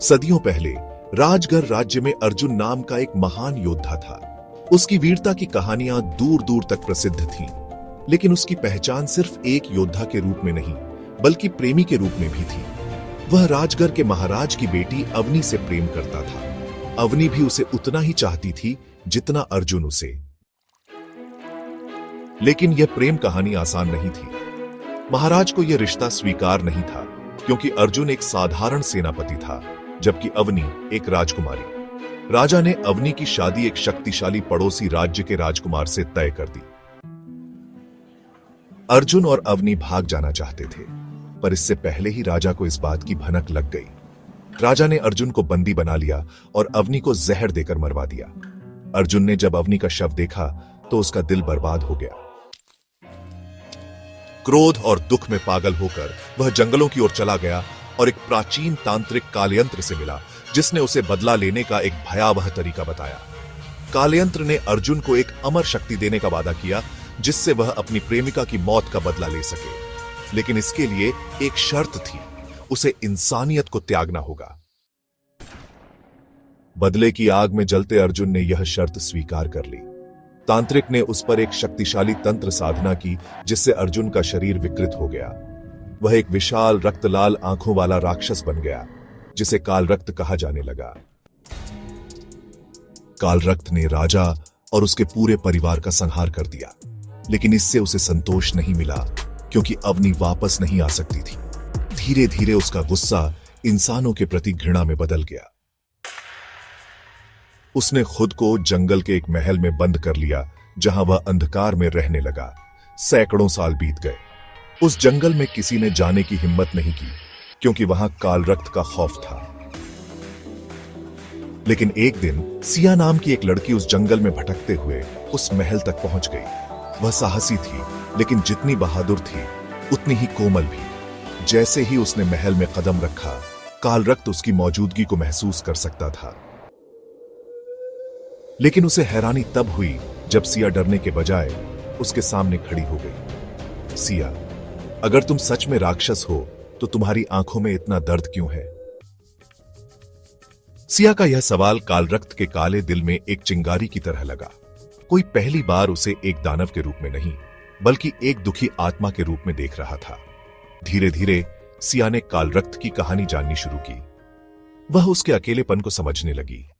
सदियों पहले राजगढ़ राज्य में अर्जुन नाम का एक महान योद्धा था। उसकी वीरता की कहानियां दूर दूर तक प्रसिद्ध थीं, लेकिन उसकी पहचान सिर्फ एक योद्धा के रूप में नहीं, बल्कि प्रेमी के रूप में भी थी। वह राजगढ़ के महाराज की बेटी अवनी से प्रेम करता था। अवनी भी उसे उतना ही चाहती थी जितना अर्जुन उसे। लेकिन यह प्रेम कहानी आसान नहीं थी। महाराज को यह रिश्ता स्वीकार नहीं था, क्योंकि अर्जुन एक साधारण सेनापति था, जबकि अवनी एक राजकुमारी। राजा ने अवनी की शादी एक शक्तिशाली पड़ोसी राज्य के राजकुमार से तय कर दी। अर्जुन और अवनी भाग जाना चाहते थे, पर इससे पहले ही राजा को इस बात की भनक लग गई। राजा ने अर्जुन को बंदी बना लिया और अवनी को जहर देकर मरवा दिया। अर्जुन ने जब अवनी का शव देखा तो उसका दिल बर्बाद हो गया। क्रोध और दुख में पागल होकर वह जंगलों की ओर चला गया और एक प्राचीन तांत्रिक कालयंत्र से मिला, जिसने उसे बदला लेने का एक भयावह तरीका बताया। कालयंत्र ने अर्जुन को एक अमर शक्ति देने का वादा किया, जिससे वह अपनी प्रेमिका की मौत का बदला ले सके। लेकिन इसके लिए एक शर्त थी, उसे इंसानियत को त्यागना होगा। बदले की आग में जलते अर्जुन ने यह शर्त स्वीकार कर ली। तांत्रिक ने उस पर एक शक्तिशाली तंत्र साधना की, जिससे अर्जुन का शरीर विकृत हो गया। वह एक विशाल रक्तलाल आंखों वाला राक्षस बन गया, जिसे कालरक्त कहा जाने लगा। कालरक्त ने राजा और उसके पूरे परिवार का संहार कर दिया, लेकिन इससे उसे संतोष नहीं मिला, क्योंकि अवनी वापस नहीं आ सकती थी। धीरे धीरे उसका गुस्सा इंसानों के प्रति घृणा में बदल गया। उसने खुद को जंगल के एक महल में बंद कर लिया, जहां वह अंधकार में रहने लगा। सैकड़ों साल बीत गए। उस जंगल में किसी ने जाने की हिम्मत नहीं की, क्योंकि वहां कालरक्त का खौफ था। लेकिन एक दिन सिया नाम की एक लड़की उस जंगल में भटकते हुए उस महल तक पहुंच गई। वह साहसी थी, लेकिन जितनी बहादुर थी उतनी ही कोमल भी। जैसे ही उसने महल में कदम रखा, कालरक्त उसकी मौजूदगी को महसूस कर सकता था। लेकिन उसे हैरानी तब हुई जब सिया डरने के बजाय उसके सामने खड़ी हो गई। सिया, अगर तुम सच में राक्षस हो तो तुम्हारी आंखों में इतना दर्द क्यों है? सिया का यह सवाल कालरक्त के काले दिल में एक चिंगारी की तरह लगा। कोई पहली बार उसे एक दानव के रूप में नहीं, बल्कि एक दुखी आत्मा के रूप में देख रहा था। धीरे धीरे सिया ने कालरक्त की कहानी जाननी शुरू की। वह उसके अकेलेपन को समझने लगी।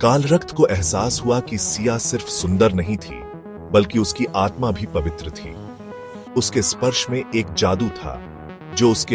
कालरक्त को एहसास हुआ कि सिया सिर्फ सुंदर नहीं थी, बल्कि उसकी आत्मा भी पवित्र थी। उसके स्पर्श में एक जादू था, जो उसके